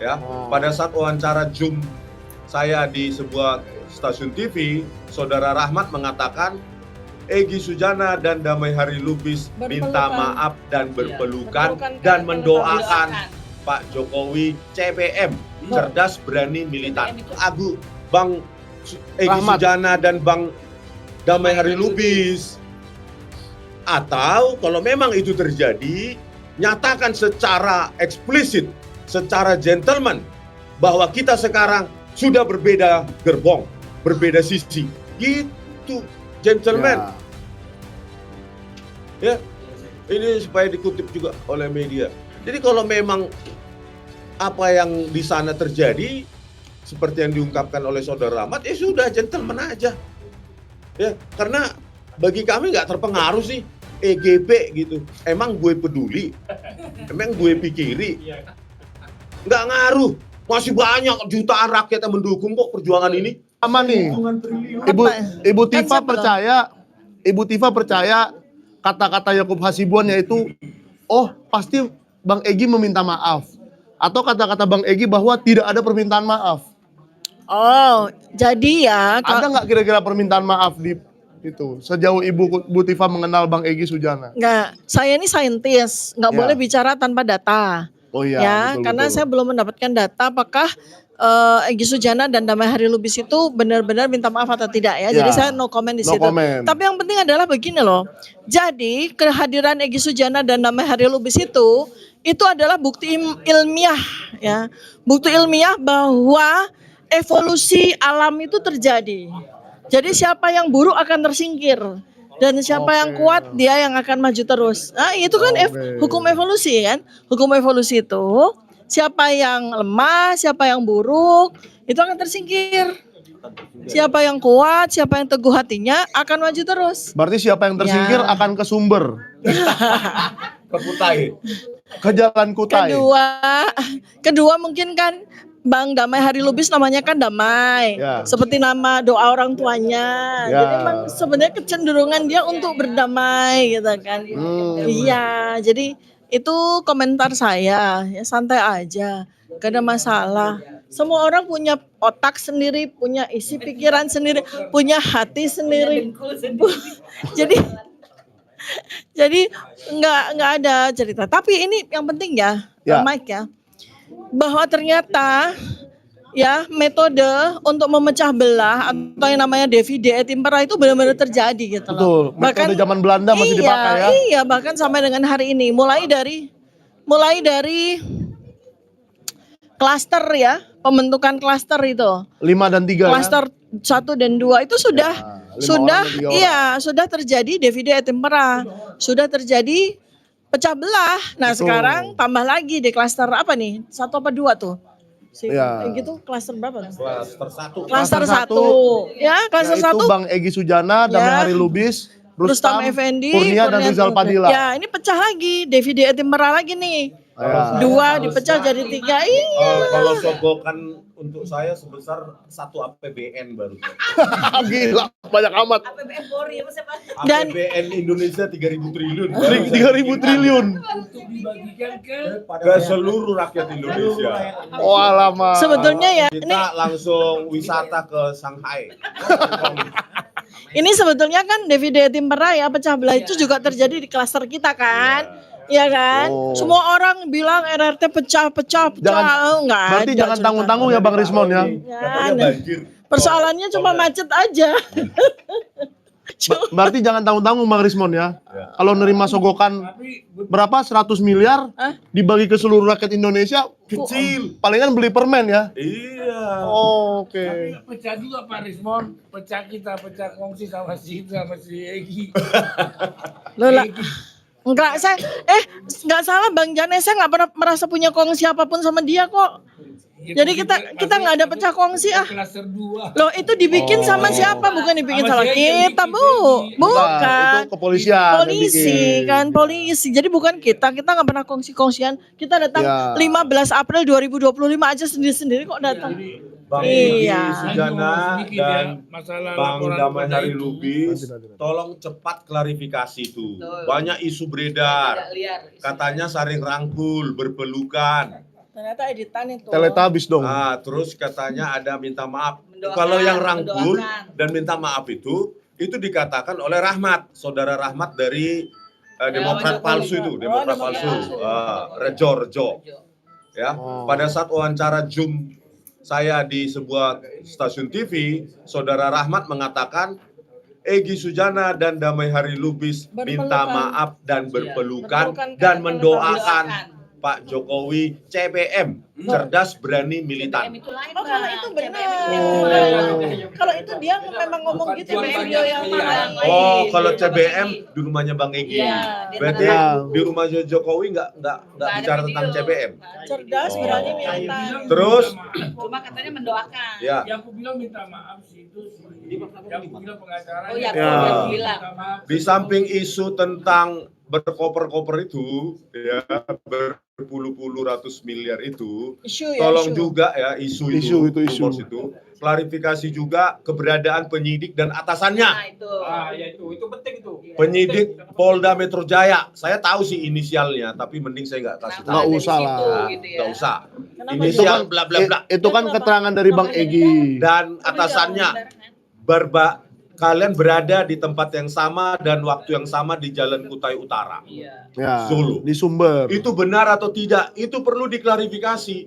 ya. Pada saat wawancara Zoom saya di sebuah stasiun TV, Saudara Rahmat mengatakan Egy Sujana dan Damai Hari Lubis minta maaf dan berpelukan dan mendoakan Pak Jokowi CPM, cerdas, berani, militan. Bang Egy Sujana dan Bang Damai Hari Lubis. Atau kalau memang itu terjadi, nyatakan secara eksplisit, secara gentleman bahwa kita sekarang sudah berbeda gerbong, berbeda sisi. Gitu, gentleman. Ya, ini supaya dikutip juga oleh media. Jadi kalau memang apa yang di sana terjadi seperti yang diungkapkan oleh Saudara Rahmat, ya sudah, gentleman aja. Ya, karena bagi kami nggak terpengaruh sih EGP gitu. Emang gue peduli? Emang gue pikiri? Nggak ngaruh. Masih banyak jutaan rakyat yang mendukung kok perjuangan ini. Sama nih. Ibu Tifa percaya kata-kata Yakub Hasibuan yaitu, oh pasti Bang Egy meminta maaf. Atau kata-kata Bang Egy bahwa tidak ada permintaan maaf. Oh, jadi ya. Ada nggak kira-kira permintaan maaf di itu sejauh Ibu Tifa mengenal Bang Egy Sujana? Nggak, saya ini saintis, nggak boleh bicara tanpa data. Oh iya, ya, betul, karena saya belum mendapatkan data apakah Egy Sujana dan Damai Hari Lubis itu benar-benar minta maaf atau tidak ya. Jadi saya no comment di situ. Tapi yang penting adalah begini loh. Jadi kehadiran Egy Sujana dan Damai Hari Lubis itu adalah bukti ilmiah ya. Bukti ilmiah bahwa evolusi alam itu terjadi. Jadi siapa yang buruk akan tersingkir dan siapa yang kuat dia yang akan maju terus. Nah, itu kan hukum evolusi kan? Hukum evolusi itu siapa yang lemah, siapa yang buruk itu akan tersingkir. Siapa yang kuat, siapa yang teguh hatinya akan maju terus. Berarti siapa yang tersingkir akan ke sumber. Ke Kutai. Ke Jalan Kutai. Kedua mungkin kan Bang Damai Hari Lubis namanya kan Damai, seperti nama doa orang tuanya. Jadi emang sebenarnya kecenderungan dia untuk berdamai gitu kan. Iya, jadi itu komentar saya, ya santai aja, gak ada masalah. Semua orang punya otak sendiri, punya isi pikiran sendiri, punya hati sendiri. jadi nggak ada cerita. Tapi ini yang penting ya, Mike ya. Bahwa ternyata ya metode untuk memecah belah atau yang namanya divide et impera itu benar-benar terjadi gitu loh. Betul. Bahkan metode zaman Belanda masih dipakai ya. Iya, bahkan sampai dengan hari ini mulai dari klaster ya, pembentukan klaster itu. 5 dan 3 klaster 1 dan 2 itu sudah terjadi divide et impera. Sudah terjadi pecah belah. Nah, sekarang tambah lagi di klaster apa nih? 1 apa 2 tuh? Gitu klaster berapa? Klaster 1. Ya, klaster 1. Itu Bang Egy Sujana, Damai Hari Lubis, Rustam Effendi, Kurnia dan Rizal Padilla. Ya, ini pecah lagi, divide et impera lagi nih. 2 dipecah jadi 3. Iya. Kalau sogokan untuk saya sebesar 1 APBN baru. Gila, banyak amat. APBN Polri apa siapa? APBN Indonesia 3.000 triliun. 3.000 triliun. Untuk dibagikan ke seluruh rakyat Indonesia. Oh alamak. Sebetulnya ya kita langsung wisata ke Shanghai. Ini sebetulnya kan divide et impera ya, pecah belah itu juga terjadi di klaster kita kan. Iya kan? Semua orang bilang RRT pecah-pecah. Berarti jangan tanggung-tanggung ya Bang Rismon ya. Persoalannya cuma macet aja. Berarti jangan tanggung-tanggung Bang Rismon ya. Kalau nerima sogokan berapa 100 miliar dibagi ke seluruh rakyat Indonesia kecil. Palingan beli permen ya. Iya. Oke. Pecah juga Pak Rismon, pecah kongsi sama si Egy. Lola. Enggak, enggak salah Bang Jane, saya enggak pernah merasa punya kongsi apapun sama dia kok. Jadi kita enggak ada pecah kongsi Klaster 2. Loh, itu dibikin sama siapa? Bukan dibikin sama kita, Bu. Bukan. Itu kepolisian. Polisi. Jadi bukan kita enggak pernah kongsi-kongsian. Kita datang 15 April 2025 aja sendiri-sendiri kok datang. Bang Egy Sujana dan Bang Damai Hari Lubis, tolong cepat klarifikasi itu. Banyak isu beredar, katanya saling rangkul, berpelukan. Ternyata editan itu. Teletabis dong. Nah, terus katanya ada minta maaf. Mendoakan, Kalau yang rangkul mendoakan. dan minta maaf itu dikatakan oleh Rahmat, saudara Rahmat dari Demokrat Jokowi. palsu itu, Demokrat Demokrat palsu, palsu. Rejo. Ya, pada saat wawancara Zoom saya di sebuah stasiun TV, saudara Rahmat mengatakan Egy Sujana dan Damai Hari Lubis minta Berpelukan. maaf dan berpelukan Berpelukan dan karena mendoakan Pak Jokowi CBM, cerdas berani militan. Oh, kalau itu benar. Oh. Kalau itu dia memang ngomong gitu video yang mana? Oh, kalau CBM di rumahnya Bang Egy. Iya, Berarti Iya. di rumahnya Jokowi nggak bicara tentang CBM. Cerdas, Oh. berani Yang militan. bilang Terus? minta maaf. Cuma katanya mendoakan. Ya, Yang aku bilang minta maaf sih itu sih. Yang aku bilang pengacaranya. Oh, ya, Ya. aku bilang. Minta maaf. di samping isu tentang berkoper-koper itu, ya berpuluh-puluh ratus miliar itu, Isu ya, tolong isu. juga ya isu Isu, itu, isu. rumors itu, klarifikasi juga keberadaan penyidik dan atasannya. Nah, itu. Ya itu penting itu. Penyidik Polda Metro Jaya, saya tahu sih inisialnya, tapi mending saya nggak kasih Kenapa Nggak tahu. ada di usah situ, lah. gitu ya. Nggak usah. Kenapa Inisial dia? bla bla bla. Itu kan keterangan dari Bang Egy. Dan atasannya kalian berada di tempat yang sama dan waktu yang sama di Jalan Kutai Utara. Iya. Ya, Solo. di Sumber. Itu benar atau tidak? Itu perlu diklarifikasi.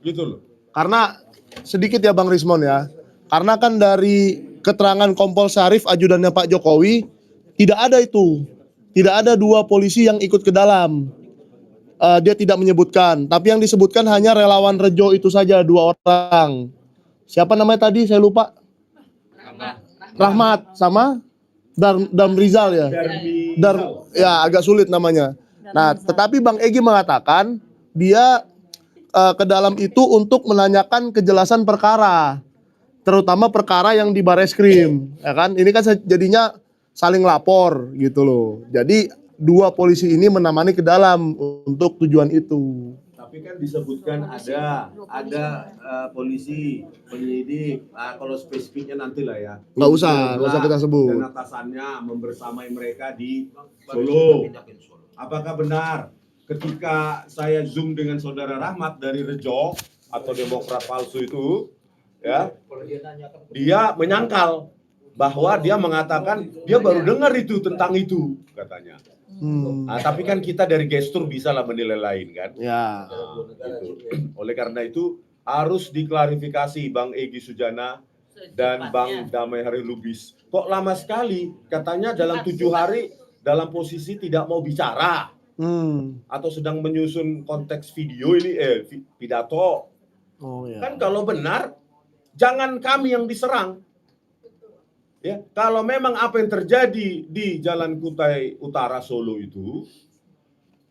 Gitu loh. Karena sedikit ya Bang Rismon ya. Karena kan dari keterangan Kompol Syarif ajudannya Pak Jokowi tidak ada itu. Tidak ada 2 polisi yang ikut ke dalam. Dia tidak menyebutkan, tapi yang disebutkan hanya relawan Rejo itu saja 2 orang. Siapa namanya tadi? Saya lupa. Rahmat sama Darm Rizal ya. Ya agak sulit namanya. Nah, tetapi Bang Egy mengatakan dia ke dalam itu untuk menanyakan kejelasan perkara, terutama perkara yang di Bareskrim, ya kan? Ini kan jadinya saling lapor gitu loh. Jadi 2 polisi ini menemani ke dalam untuk tujuan itu. Tapi kan disebutkan ada polisi, penyidik. Nah, kalau spesifiknya nanti lah ya. Nggak usah kita sebut. Dan atasannya membersamai mereka di Solo. Apakah benar ketika saya zoom dengan saudara Rahmat dari Rejo atau Demokrat palsu itu, ya, dia menyangkal bahwa dia mengatakan dia baru dengar itu tentang itu katanya. Nah, tapi kan kita dari gestur bisa lah menilai lain kan. Ya. Nah, gitu. Oleh karena itu harus diklarifikasi Bang Egy Sujana dan Bang Damai Hari Lubis. Kok lama sekali? Katanya dalam 7 hari dalam posisi tidak mau bicara atau sedang menyusun konteks video ini pidato. Oh ya. Kan kalau benar jangan kami yang diserang. Ya, kalau memang apa yang terjadi di Jalan Kutai Utara Solo itu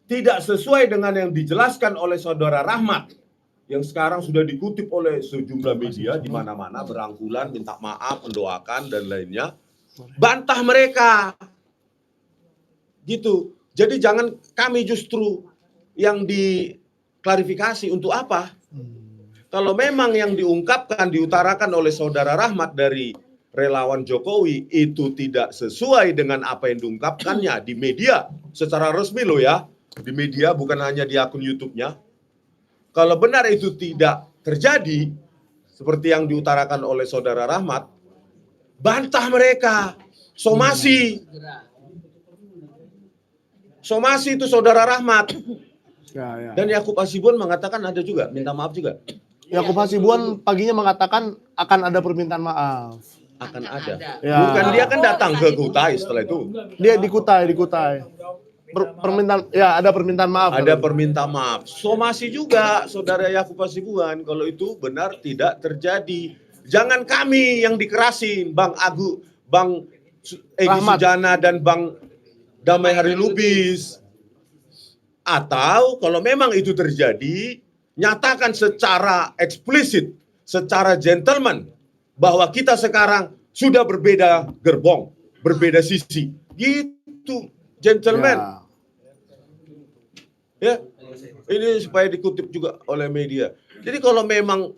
tidak sesuai dengan yang dijelaskan oleh saudara Rahmat yang sekarang sudah dikutip oleh sejumlah media di mana-mana berangkulan minta maaf, mendoakan dan lainnya, bantah mereka. Gitu. Jadi jangan kami justru yang diklarifikasi untuk apa? Kalau memang yang diungkapkan, diutarakan oleh saudara Rahmat dari relawan Jokowi itu tidak sesuai dengan apa yang diungkapkannya di media secara resmi loh ya, di media bukan hanya di akun YouTube-nya. Kalau benar itu tidak terjadi seperti yang diutarakan oleh saudara Rahmat, bantah mereka, somasi itu saudara Rahmat. Ya. Dan Yakub Hasibuan mengatakan ada juga, minta maaf juga. Yakub Hasibuan paginya mengatakan akan ada permintaan maaf. Akan ada. Ya. Bukan dia kan datang ke Kutai setelah itu. Dia di Kutai. Permintaan ya ada permintaan maaf. Ada permintaan maaf. Somasi juga saudara Yakub Hasibuan kalau itu benar tidak terjadi. Jangan kami yang dikerasin, Bang Egy Rahmat. Sujana dan Bang Damai Hari Lubis. Atau kalau memang itu terjadi, nyatakan secara eksplisit, secara gentleman bahwa kita sekarang sudah berbeda gerbong, berbeda sisi. Gitu, gentleman. Ya. Ini supaya dikutip juga oleh media. Jadi kalau memang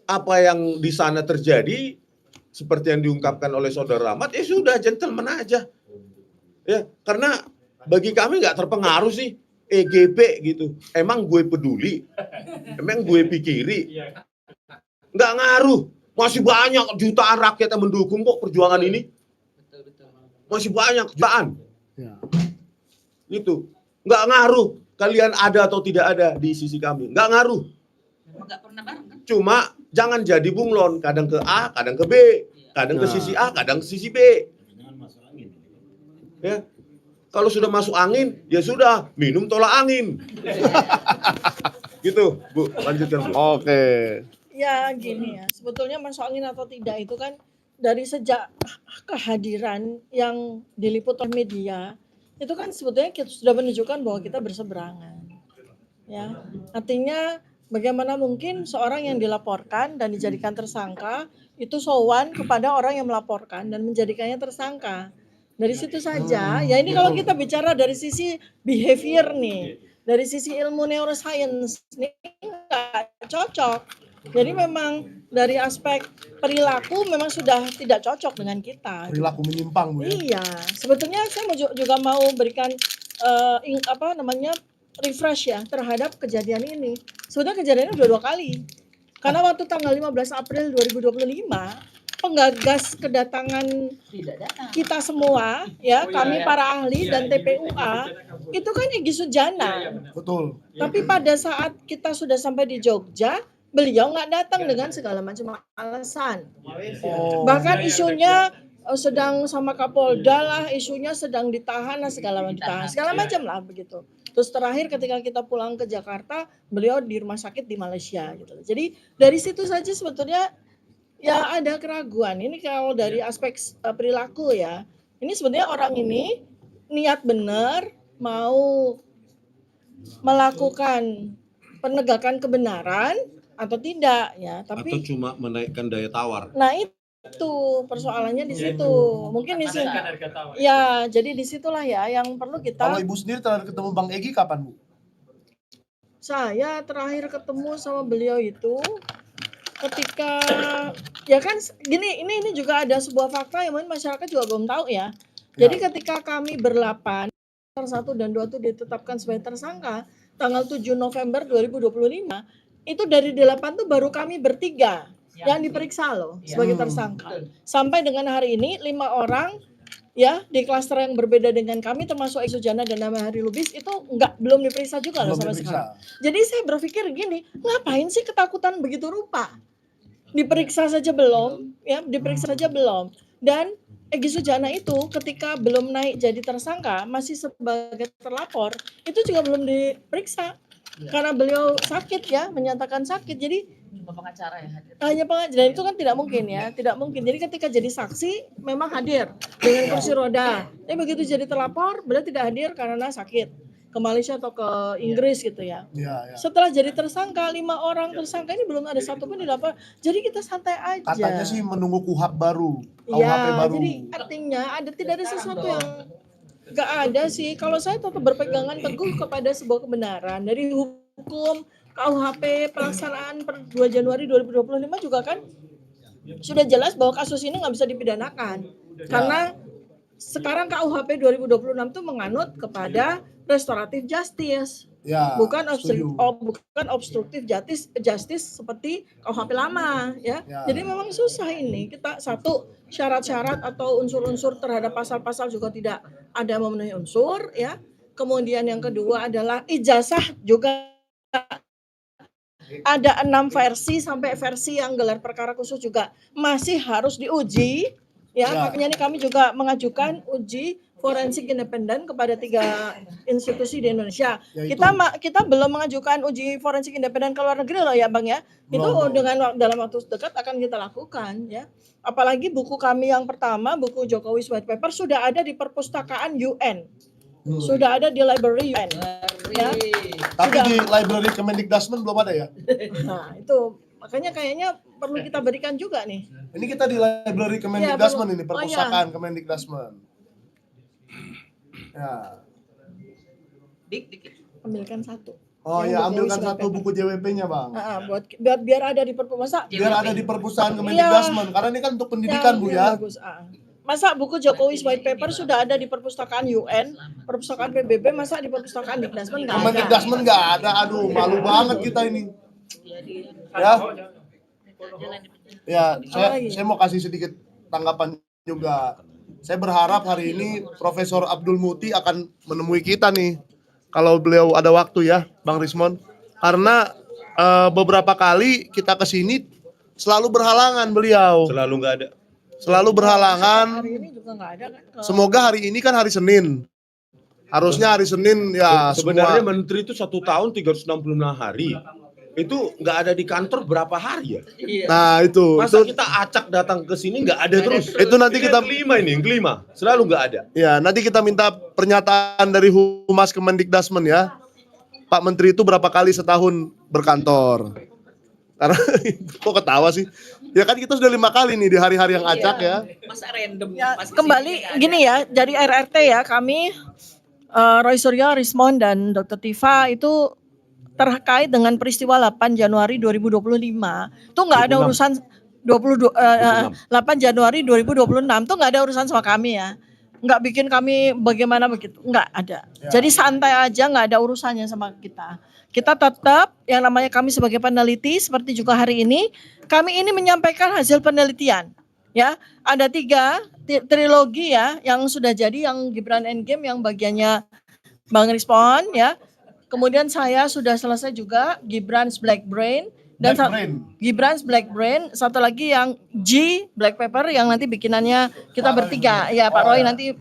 apa yang di sana terjadi seperti yang diungkapkan oleh saudara Rahmat, sudah gentleman aja. Ya, karena bagi kami nggak terpengaruh sih EGP gitu. Emang gue peduli? Emang gue pikiri? Nggak ngaruh. Masih banyak jutaan rakyat yang mendukung kok perjuangan ini. Masih banyak jutaan. Ya. Itu. Nggak ngaruh kalian ada atau tidak ada di sisi kami. Nggak ngaruh. Cuma jangan jadi bunglon. Kadang ke A, kadang ke B. Kadang ke sisi A, kadang ke sisi B. Ya. Kalau sudah masuk angin, ya sudah, minum tolak angin. Gitu, Bu. Lanjutkan, Bu. Oke. Ya gini ya, sebetulnya masuk angin atau tidak itu kan dari sejak kehadiran yang diliput oleh media, itu kan sebetulnya kita sudah menunjukkan bahwa kita berseberangan. Ya, artinya bagaimana mungkin seorang yang dilaporkan dan dijadikan tersangka itu sowan kepada orang yang melaporkan dan menjadikannya tersangka. Dari situ saja, ya ini kalau kita bicara dari sisi behavior nih, dari sisi ilmu neuroscience ini nggak cocok. Jadi memang dari aspek perilaku memang sudah tidak cocok dengan kita. Perilaku menyimpang, Bu. Iya, sebetulnya saya juga mau berikan refresh ya terhadap kejadian ini. Sebetulnya kejadian ini udah 2 kali. Karena waktu tanggal 15 April 2025 penggagas kedatangan kita semua ya, kami para ahli dan TPUA itu kan Egy Sujana. Betul. Tapi pada saat kita sudah sampai di Jogja, beliau nggak datang dengan segala macam alasan. Bahkan isunya sedang sama Kapolda lah, isunya sedang ditahan lah, segala macam lah begitu. Terus terakhir ketika kita pulang ke Jakarta, beliau di rumah sakit di Malaysia gitu. Jadi dari situ saja sebetulnya ya ada keraguan. Ini kalau dari aspek perilaku ya. Ini sebenarnya orang ini niat benar mau melakukan penegakan kebenaran atau tidak ya, tapi Atau cuma menaikkan daya tawar. nah itu persoalannya di situ. Mungkin di sini. Ya, jadi disitulah ya yang perlu Kalau kita. Ibu sendiri terakhir ketemu Bang Egy kapan, Bu? Saya terakhir ketemu sama beliau itu ketika ya kan gini, ini juga ada sebuah fakta yang mungkin masyarakat juga belum tahu ya. Jadi ketika kami berlapan 1 dan 2 itu ditetapkan sebagai tersangka tanggal 7 November 2025, itu dari 8 tuh baru kami bertiga yang diperiksa loh sebagai tersangka. Sampai dengan hari ini 5 orang ya di klaster yang berbeda dengan kami termasuk Egy Sujana dan Damai Hari Lubis itu belum diperiksa juga loh sampai sekarang. Jadi saya berpikir gini, ngapain sih ketakutan begitu rupa? Diperiksa saja belum, ya diperiksa saja belum. Dan Egy Sujana itu ketika belum naik jadi tersangka masih sebagai terlapor itu juga belum diperiksa karena beliau sakit ya, menyatakan sakit. Jadi pengacara ya hadir. hanya pengacara itu kan tidak mungkin ya, tidak mungkin. Jadi ketika jadi saksi memang hadir dengan kursi roda. Tapi begitu jadi terlapor beliau tidak hadir karena sakit ke Malaysia atau ke Inggris gitu ya. Setelah jadi tersangka 5 orang tersangka ini belum ada satupun dilapor. Jadi kita santai aja. Katanya sih menunggu KUHP baru. Iya, jadi artinya tidak ada sesuatu yang nggak ada sih. Kalau saya tetap berpegangan teguh kepada sebuah kebenaran dari hukum KUHP pelaksanaan per 2 Januari 2025 juga kan sudah jelas bahwa kasus ini nggak bisa dipidanakan karena sekarang KUHP 2026 itu menganut kepada restoratif justice, bukan obstruktif justice seperti KUHP lama ya. Jadi memang susah ini. Kita satu syarat-syarat atau unsur-unsur terhadap pasal-pasal juga tidak ada memenuhi unsur ya. Kemudian yang kedua adalah ijazah juga ada 6 versi sampai versi yang gelar perkara khusus juga masih harus diuji ya. Makanya ini kami juga mengajukan uji forensik independen kepada 3 institusi di Indonesia. Kita belum mengajukan uji forensik independen ke luar negeri loh ya Bang ya. Itu dalam waktu dekat akan kita lakukan ya. Apalagi buku kami yang pertama, buku Jokowi's White Paper sudah ada di perpustakaan UN. Sudah ada di library UN. Ya. Tapi di library Kemendikbudmen belum ada ya? Nah, itu makanya kayaknya perlu kita berikan juga nih. Ini kita di library Kemendikbudmen ini, perpustakaan Kemendikbudmen. Ya. Ambilkan satu. Oh ya, ambilkan satu buku JWP-nya, Bang. Buat biar ada di perpustakaan. Biar ada di perpustakaan Kemendikbudmen, karena ini kan untuk pendidikan, Bu ya. Bagus. Masa buku Jokowi's White Paper sudah ada di perpustakaan UN, perpustakaan PBB, masa di perpustakaan Dikdasmen nggak ada? Kemendikbudrismen nggak ada, aduh malu banget kita ini. Ya, ya saya mau kasih sedikit tanggapan juga. Saya berharap hari ini Profesor Abdul Muti akan menemui kita nih, kalau beliau ada waktu ya, Bang Rismon. Karena beberapa kali kita kesini selalu berhalangan beliau. Selalu nggak ada. Selalu berhalangan. Hari ini juga nggak ada kan? Semoga hari ini kan hari Senin. Harusnya hari Senin ya Sebenarnya semua. menteri itu 1 tahun 365 hari. Itu nggak ada di kantor berapa hari ya? Nah itu. Masa kita acak datang ke sini nggak ada terus? Itu nanti Ini kita yang kelima, selalu nggak ada. ya nanti kita minta pernyataan dari Humas Kemendikbudrismen ya. Pak Menteri itu berapa kali setahun berkantor? Karena kok ketawa sih? Ya kan kita sudah 5 kali nih di hari-hari yang acak ya. Masa random. Ya, Pas kembali kesini gini ya, dari RRT ya kami Roy Suryo, Rismon dan Dr. Tifa itu terkait dengan peristiwa 8 Januari 2025. Itu nggak ada 26. urusan 8 Januari 2026 tuh nggak ada urusan sama kami ya. Nggak bikin kami bagaimana begitu, nggak ada. Jadi santai aja, nggak ada urusannya sama kita. Kita tetap yang namanya kami sebagai peneliti seperti juga hari ini, kami ini menyampaikan hasil penelitian. Ya, ada 3 trilogi ya yang sudah jadi, yang Gibran Endgame yang bagiannya Bang Rispon ya. Kemudian saya sudah selesai juga Gibran's Black Brain dan Gibran's Black Brain, satu lagi yang G Black Paper yang nanti bikinannya kita bertiga. Ya, Pak Roy nanti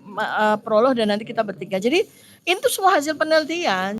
prolog dan nanti kita bertiga. Jadi itu semua hasil penelitian.